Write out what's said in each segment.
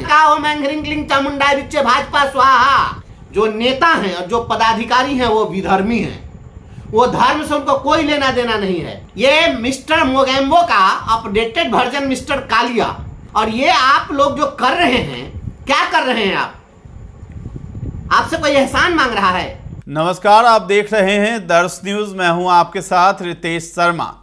चामुंडा बिच्चे भाजपा स्वाहा। जो नेता हैं और जो पदाधिकारी हैं वो विधर्मी हैं, वो धर्म से उनको कोई लेना देना नहीं है। ये मिस्टर मोगेम्बो का अपडेटेड वर्जन मिस्टर कालिया, और ये आप लोग जो कर रहे हैं, क्या कर रहे हैं आप? आपसे कोई एहसान मांग रहा है? नमस्कार, आप देख रहे हैं दर्श न्यूज। मैं हूं आपके साथ रितेश शर्मा।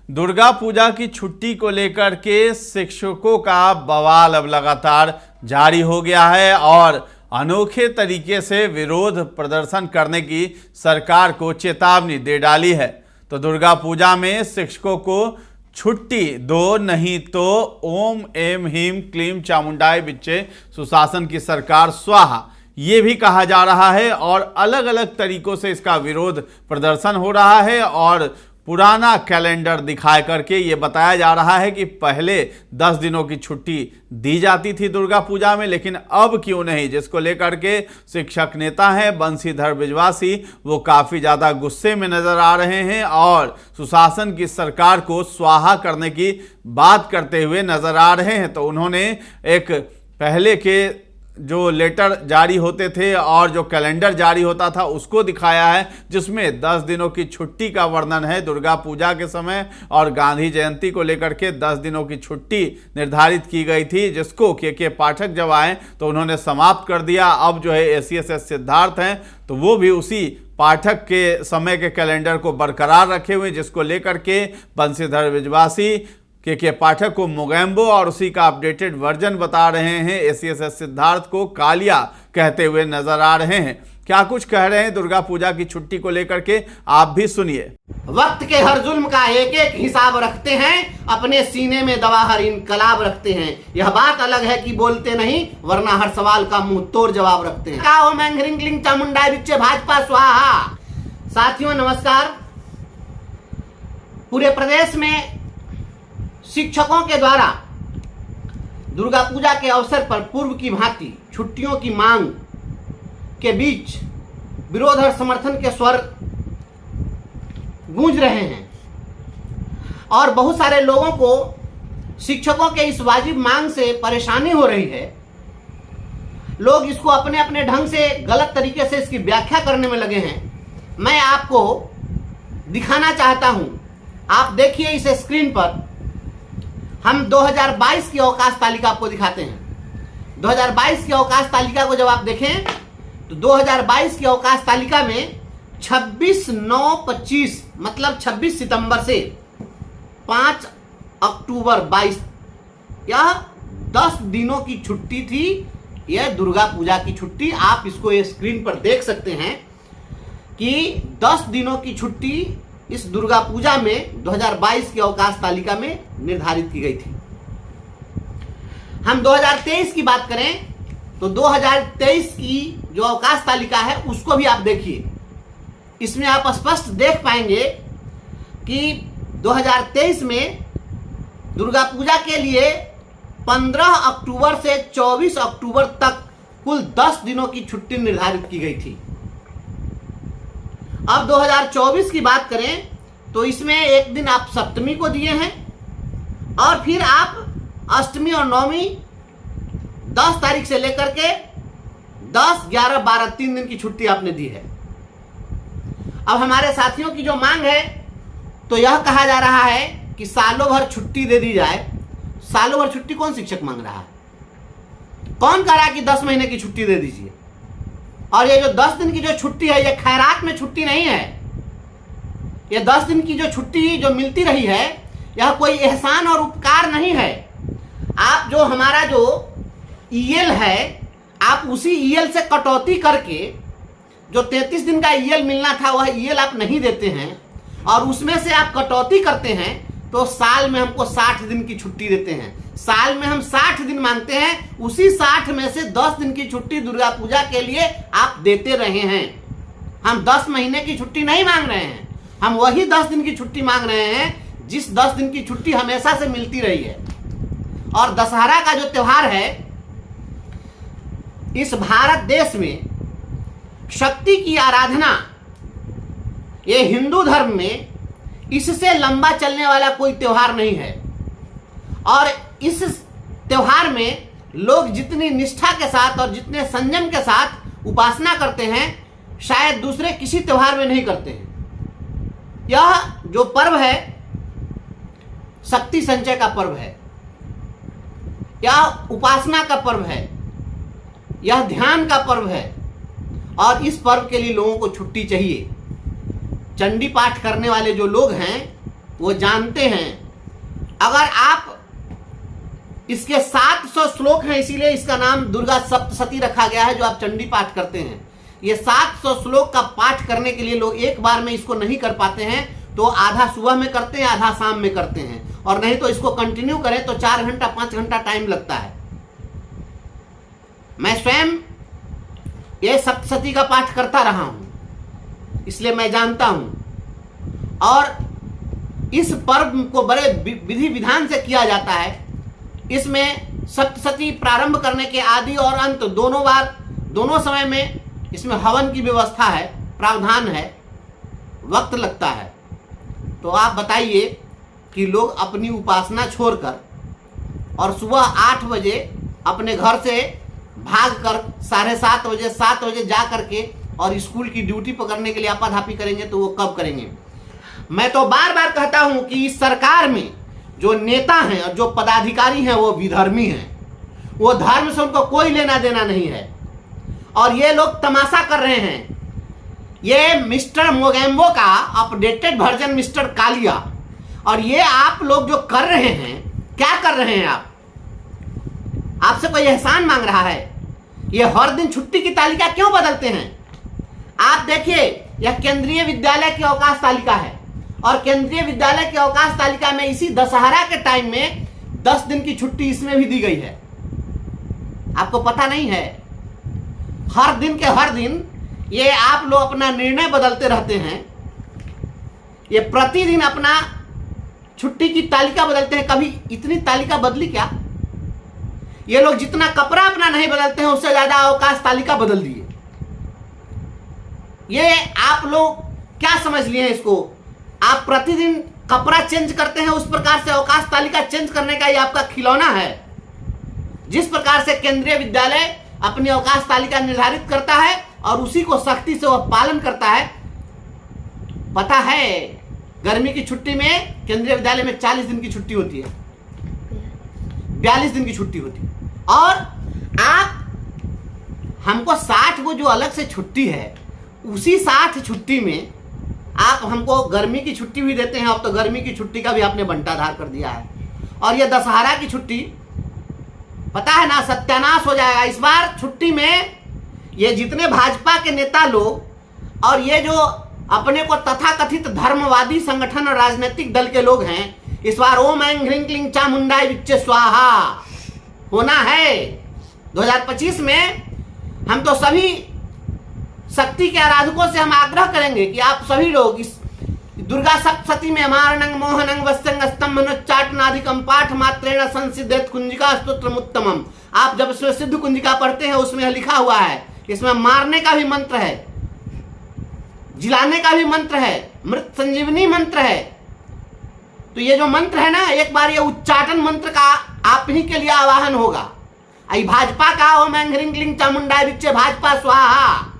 दुर्गा पूजा की छुट्टी को लेकर के शिक्षकों का बवाल अब लगातार जारी हो गया है और अनोखे तरीके से विरोध प्रदर्शन करने की सरकार को चेतावनी दे डाली है। तो दुर्गा पूजा में शिक्षकों को छुट्टी दो, नहीं तो ओम एम ह्रीम क्लीम चामुंडाय बिच्चे सुशासन की सरकार स्वाहा, ये भी कहा जा रहा है और अलग अलग तरीकों से इसका विरोध प्रदर्शन हो रहा है। और पुराना कैलेंडर दिखा करके ये बताया जा रहा है कि पहले 10 दिनों की छुट्टी दी जाती थी दुर्गा पूजा में, लेकिन अब क्यों नहीं, जिसको लेकर के शिक्षक नेता हैं बंशीधर बिजवासी, वो काफ़ी ज़्यादा गुस्से में नज़र आ रहे हैं और सुशासन की सरकार को स्वाहा करने की बात करते हुए नज़र आ रहे हैं। तो उन्होंने एक पहले के जो लेटर जारी होते थे और जो कैलेंडर जारी होता था उसको दिखाया है, जिसमें 10 दिनों की छुट्टी का वर्णन है दुर्गा पूजा के समय, और गांधी जयंती को लेकर के 10 दिनों की छुट्टी निर्धारित की गई थी, जिसको के पाठक जब आए तो उन्होंने समाप्त कर दिया। अब जो है एसीएसएस सिद्धार्थ हैं तो वो भी उसी पाठक के समय के कैलेंडर को बरकरार रखे हुए, जिसको लेकर के बंशीधर बिजवासी के पाठक को मोगेम्बो और उसी का अपडेटेड वर्जन बता रहे हैं। एसीएसएस सिद्धार्थ को कालिया कहते हुए नजर आ रहे हैं। क्या कुछ कह रहे हैं दुर्गा पूजा की छुट्टी को लेकर के, आप भी सुनिए। वक्त के हर जुल्म का एक एक हिसाब रखते हैं, अपने सीने में दवा हर इनकलाब रखते हैं। यह बात अलग है कि बोलते नहीं, वरना हर सवाल का मुंह तोड़ जवाब रखते हैं। ओम एम ह्रीम क्लीम चामुंडाय बिच्चे भाजपा स्वाहा। साथियों नमस्कार। पूरे प्रदेश में शिक्षकों के द्वारा दुर्गा पूजा के अवसर पर पूर्व की भांति छुट्टियों की मांग के बीच विरोध और समर्थन के स्वर गूंज रहे हैं और बहुत सारे लोगों को शिक्षकों के इस वाजिब मांग से परेशानी हो रही है। लोग इसको अपने अपने ढंग से गलत तरीके से इसकी व्याख्या करने में लगे हैं। मैं आपको दिखाना चाहता हूं, आप देखिए इस स्क्रीन पर। हम 2022 की अवकाश तालिका आपको दिखाते हैं। 2022 की अवकाश तालिका को जब आप देखें तो 2022 की अवकाश तालिका में 26/9/25 मतलब 26 सितंबर से 5 अक्टूबर 22, यह 10 दिनों की छुट्टी थी। यह दुर्गा पूजा की छुट्टी, आप इसको ये स्क्रीन पर देख सकते हैं कि 10 दिनों की छुट्टी इस दुर्गा पूजा में 2022 की अवकाश तालिका में निर्धारित की गई थी। हम 2023 की बात करें तो 2023 की जो अवकाश तालिका है उसको भी आप देखिए। इसमें आप स्पष्ट देख पाएंगे कि 2023 में दुर्गा पूजा के लिए 15 अक्टूबर से 24 अक्टूबर तक कुल 10 दिनों की छुट्टी निर्धारित की गई थी। अब 2024 की बात करें तो इसमें एक दिन आप सप्तमी को दिए हैं और फिर आप अष्टमी और नवमी 10 तारीख से लेकर के 10, 11, 12 3 दिन की छुट्टी आपने दी है। अब हमारे साथियों की जो मांग है तो यह कहा जा रहा है कि सालों भर छुट्टी दे दी जाए। सालों भर छुट्टी कौन शिक्षक मांग रहा है? कौन कह रहा है कि 10 महीने की छुट्टी दे दीजिए? और ये जो 10 दिन की जो छुट्टी है, ये खैरात में छुट्टी नहीं है। ये 10 दिन की जो छुट्टी जो मिलती रही है, यह कोई एहसान और उपकार नहीं है। आप जो हमारा जो ईएल है, आप उसी ईएल से कटौती करके जो 33 दिन का ईएल मिलना था वह ईएल आप नहीं देते हैं और उसमें से आप कटौती करते हैं, तो साल में हमको 60 दिन की छुट्टी देते हैं। साल में हम 60 दिन मांगते हैं, उसी 60 में से 10 दिन की छुट्टी दुर्गा पूजा के लिए आप देते रहे हैं। हम 10 महीने की छुट्टी नहीं मांग रहे हैं, हम वही 10 दिन की छुट्टी मांग रहे हैं जिस 10 दिन की छुट्टी हमेशा से मिलती रही है। और दशहरा का जो त्योहार है, इस भारत देश में शक्ति की आराधना, ये हिंदू धर्म में इससे लंबा चलने वाला कोई त्योहार नहीं है। और इस त्योहार में लोग जितनी निष्ठा के साथ और जितने संयम के साथ उपासना करते हैं, शायद दूसरे किसी त्योहार में नहीं करते हैं। यह जो पर्व है शक्ति संचय का पर्व है, यह उपासना का पर्व है, यह ध्यान का पर्व है और इस पर्व के लिए लोगों को छुट्टी चाहिए। चंडी पाठ करने वाले जो लोग हैं वो जानते हैं, अगर आप इसके 700 श्लोक हैं, इसीलिए इसका नाम दुर्गा सप्तशती रखा गया है, जो आप चंडी पाठ करते हैं। ये 700 श्लोक का पाठ करने के लिए लोग एक बार में इसको नहीं कर पाते हैं, तो आधा सुबह में करते हैं, आधा शाम में करते हैं, और नहीं तो इसको कंटिन्यू करें तो 4 घंटा 5 घंटा टाइम लगता है। मैं स्वयं ये सप्तशती का पाठ करता रहा हूं, इसलिए मैं जानता हूं। और इस पर्व को बड़े विधि विधान से किया जाता है। इसमें सप्तशती प्रारंभ करने के आदि और अंत दोनों समय में इसमें हवन की व्यवस्था है, प्रावधान है, वक्त लगता है। तो आप बताइए कि लोग अपनी उपासना छोड़कर और सुबह 8 बजे अपने घर से भागकर 7:30 बजे 7 बजे जा करके और स्कूल की ड्यूटी पकड़ने के लिए आपाधापी करेंगे, तो वो कब करेंगे? मैं तो बार बार कहता हूं कि इस सरकार में जो नेता हैं और जो पदाधिकारी हैं वो विधर्मी हैं। वो धर्म से उनको कोई लेना देना नहीं है और ये लोग तमाशा कर रहे हैं। ये मिस्टर मोगेम्बो का अपडेटेड वर्जन मिस्टर कालिया, और ये आप लोग जो कर रहे हैं, क्या कर रहे हैं? आपसे कोई एहसान मांग रहा है? ये हर दिन छुट्टी की तालिका क्यों बदलते हैं? आप देखिए, यह केंद्रीय विद्यालय की अवकाश तालिका है और केंद्रीय विद्यालय की अवकाश तालिका में इसी दशहरा के टाइम में 10 दिन की छुट्टी इसमें भी दी गई है। आपको पता नहीं है? हर दिन के हर दिन ये आप लोग अपना निर्णय बदलते रहते हैं। ये प्रतिदिन अपना छुट्टी की तालिका बदलते हैं। कभी इतनी तालिका बदली क्या? ये लोग जितना कपड़ा अपना नहीं बदलते हैं, उससे ज्यादा अवकाश तालिका बदल दिए। ये आप लोग क्या समझ लिए हैं इसको? आप प्रतिदिन कपड़ा चेंज करते हैं, उस प्रकार से अवकाश तालिका चेंज करने का ये आपका खिलौना है। जिस प्रकार से केंद्रीय विद्यालय अपनी अवकाश तालिका निर्धारित करता है और उसी को सख्ती से वह पालन करता है। पता है, गर्मी की छुट्टी में केंद्रीय विद्यालय में 40 दिन की छुट्टी होती है, 42 दिन की छुट्टी होती है। और आप हमको 60 को जो अलग से छुट्टी है, उसी 60 छुट्टी में आप हमको गर्मी की छुट्टी भी देते हैं। अब तो गर्मी की छुट्टी का भी आपने बंटाधार कर दिया है। और ये दशहरा की छुट्टी, पता है ना, सत्यानाश हो जाएगा। इस बार छुट्टी में ये जितने भाजपा के नेता लोग और ये जो अपने को तथाकथित धर्मवादी संगठन और राजनीतिक दल के लोग हैं, इस बार ओम ऐं ह्रीं क्लीं चामुंडाय विच्चे स्वाहा होना है। 2025 में हम तो सभी शक्ति के आराधकों से हम आग्रह करेंगे कि आप सभी लोग इस दुर्गा सप्तशती में मारणंग मोहनंग वस्यंग स्तंभनोच्चाटनाधिकम पाठ मात्रेण संसिद्धेत कुंजिका स्तोत्रमुत्तमम। आप जब इसमें सिद्ध कुंजिका पढ़ते हैं, उसमें लिखा हुआ है, इसमें मारने का भी मंत्र है, जिलाने का भी मंत्र है, मृत संजीवनी मंत्र है। तो ये जो मंत्र है ना, एक बार ये उच्चाटन मंत्र का आप ही के लिए आवाहन होगा। आई भाजपा का ओम ऐं ह्रीं क्लीं चामुंडाय विच्चे भाजपा स्वाहा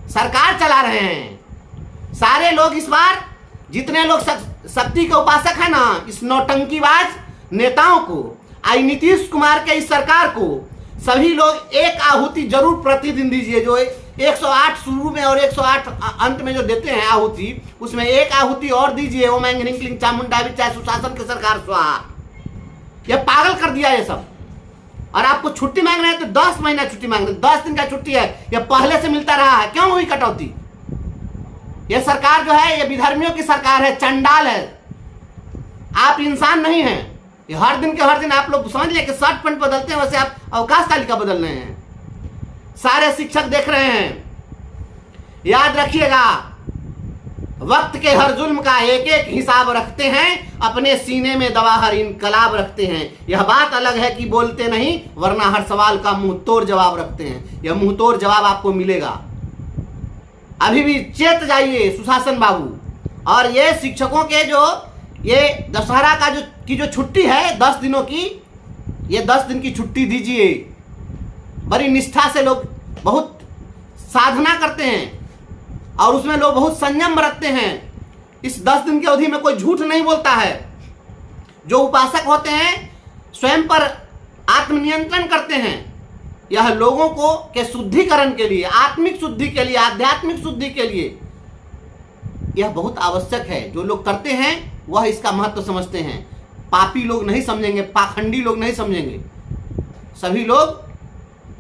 सरकार चला रहे हैं। सारे लोग इस बार, जितने लोग शक्ति के उपासक है ना, इस नौटंकीबाज नेताओं को, आई नीतीश कुमार के इस सरकार को, सभी लोग एक आहुति जरूर प्रतिदिन दीजिए। जो 108 शुरू में और 108 अंत में जो देते हैं आहुति, उसमें एक आहुति और दीजिए। ओम ऐं ह्रीं क्लीं चामुंडाय विच्चे सुशासन की सरकार स्वाहा। ये पागल कर दिया ये सब। और आपको छुट्टी मांग रहे हैं तो 10 महीना छुट्टी मांग रहे हैं, 10 दिन का छुट्टी है। ये पहले से मिलता रहा है, क्यों हुई कटौती? ये सरकार जो है, ये विधर्मियों की सरकार है, चंडाल है। आप इंसान नहीं हैं। ये हर दिन के हर दिन आप लोग समझ लिया कि शर्ट पैंट बदलते हैं, वैसे आप अवकाश तालिका बदल रहे हैं। सारे शिक्षक देख रहे हैं। याद रखिएगा, वक्त के हर जुल्म का एक एक हिसाब रखते हैं, अपने सीने में दबा हर इनकलाब रखते हैं। यह बात अलग है कि बोलते नहीं, वरना हर सवाल का मुंह तोड़ जवाब रखते हैं। यह मुंह तोड़ जवाब आपको मिलेगा। अभी भी चेत जाइए सुशासन बाबू। और ये शिक्षकों के जो ये दशहरा का जो छुट्टी है 10 दिनों की, ये 10 दिन की छुट्टी दीजिए। बड़ी निष्ठा से लोग बहुत साधना करते हैं और उसमें लोग बहुत संयम बरतते हैं। इस 10 दिन की अवधि में कोई झूठ नहीं बोलता है। जो उपासक होते हैं स्वयं पर आत्मनियंत्रण करते हैं। यह लोगों को के शुद्धिकरण के लिए, आत्मिक शुद्धि के लिए, आध्यात्मिक शुद्धि के लिए यह बहुत आवश्यक है। जो लोग करते हैं वह इसका महत्व समझते हैं। पापी लोग नहीं समझेंगे, पाखंडी लोग नहीं समझेंगे। सभी लोग,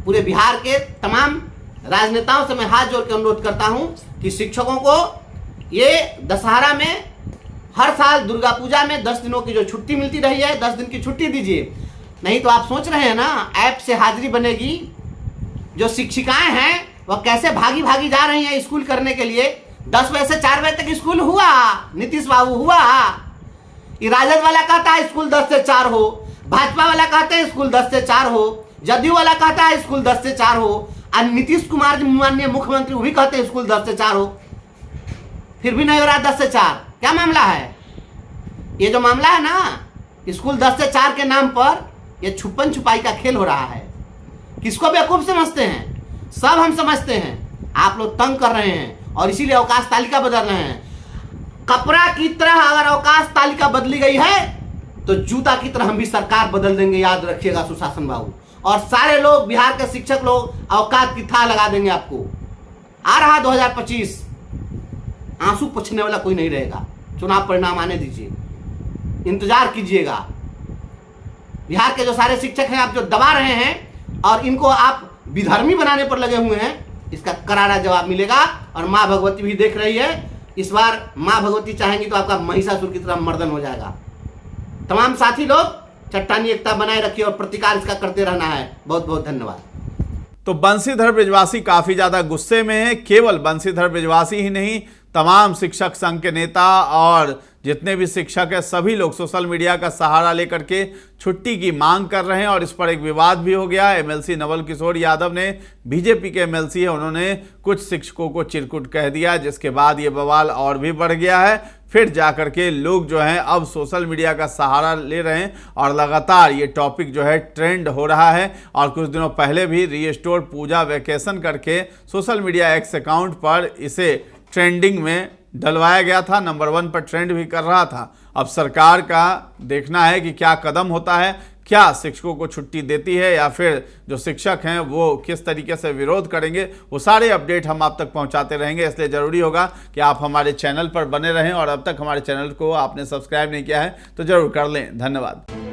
पूरे बिहार के तमाम राजनेताओं से मैं हाथ जोड़ के अनुरोध करता हूं कि शिक्षकों को ये दशहरा में, हर साल दुर्गा पूजा में 10 दिनों की जो छुट्टी मिलती रही है, 10 दिन की छुट्टी दीजिए। नहीं तो आप सोच रहे हैं ना, ऐप से हाजिरी बनेगी। जो शिक्षिकाएं हैं वह कैसे भागी भागी जा रही हैं स्कूल करने के लिए। 10 बजे से 4 बजे तक स्कूल हुआ, नीतीश बाबू हुआ। ये राजद वाला कहता है स्कूल 10 से 4 हो, भाजपा वाला कहते हैं स्कूल 10 से 4 हो, जदयू वाला कहता है स्कूल 10 से 4 हो, और नीतीश कुमार जी माननीय मुख्यमंत्री वो भी कहते हैं स्कूल 10 से 4 हो। फिर भी नहीं हो रहा 10 से 4। क्या मामला है? ये जो मामला है ना, स्कूल 10 से 4 के नाम पर ये छुपन छुपाई का खेल हो रहा है। किसको बेवकूफ समझते हैं? सब हम समझते हैं। आप लोग तंग कर रहे हैं और इसीलिए अवकाश तालिका बदल रहे हैं। कपड़ा की तरह अगर अवकाश तालिका बदली गई है तो जूता की तरह हम भी सरकार बदल देंगे, याद रखिएगा सुशासन बाबू। और सारे लोग, बिहार के शिक्षक लोग अवकाश की था लगा देंगे आपको। आ रहा 2025, आंसू पोंछने वाला कोई नहीं रहेगा। चुनाव परिणाम आने दीजिए, इंतजार कीजिएगा। बिहार के जो सारे शिक्षक हैं आप जो दबा रहे हैं और इनको आप विधर्मी बनाने पर लगे हुए हैं, इसका करारा जवाब मिलेगा। और माँ भगवती भी देख रही है। इस बार माँ भगवती चाहेंगी तो आपका महिषासुर की तरह मर्दन हो जाएगा। तमाम साथी लोग चट्टानी एकता बनाए रखिए और प्रतिकार इसका करते रहना है। बहुत बहुत धन्यवाद। तो बंशीधर बृजवासी काफी ज्यादा गुस्से में है। केवल बंशीधर बृजवासी ही नहीं, तमाम शिक्षक संघ के नेता और जितने भी शिक्षक हैं सभी लोग सोशल मीडिया का सहारा लेकर के छुट्टी की मांग कर रहे हैं। और इस पर एक विवाद भी हो गया। एमएलसी नवल किशोर यादव ने, बीजेपी के एमएलसी है, उन्होंने कुछ शिक्षकों को चिरकुट कह दिया, जिसके बाद ये बवाल और भी बढ़ गया है। फिर जाकर के लोग जो हैं अब सोशल मीडिया का सहारा ले रहे हैं और लगातार ये टॉपिक जो है ट्रेंड हो रहा है। और कुछ दिनों पहले भी रीस्टोर पूजा वैकेशन करके सोशल मीडिया एक्स अकाउंट पर इसे ट्रेंडिंग में डलवाया गया था, नंबर 1 पर ट्रेंड भी कर रहा था। अब सरकार का देखना है कि क्या कदम होता है, क्या शिक्षकों को छुट्टी देती है या फिर जो शिक्षक हैं वो किस तरीके से विरोध करेंगे। वो सारे अपडेट हम आप तक पहुंचाते रहेंगे, इसलिए ज़रूरी होगा कि आप हमारे चैनल पर बने रहें। और अब तक हमारे चैनल को आपने सब्सक्राइब नहीं किया है तो ज़रूर कर लें। धन्यवाद।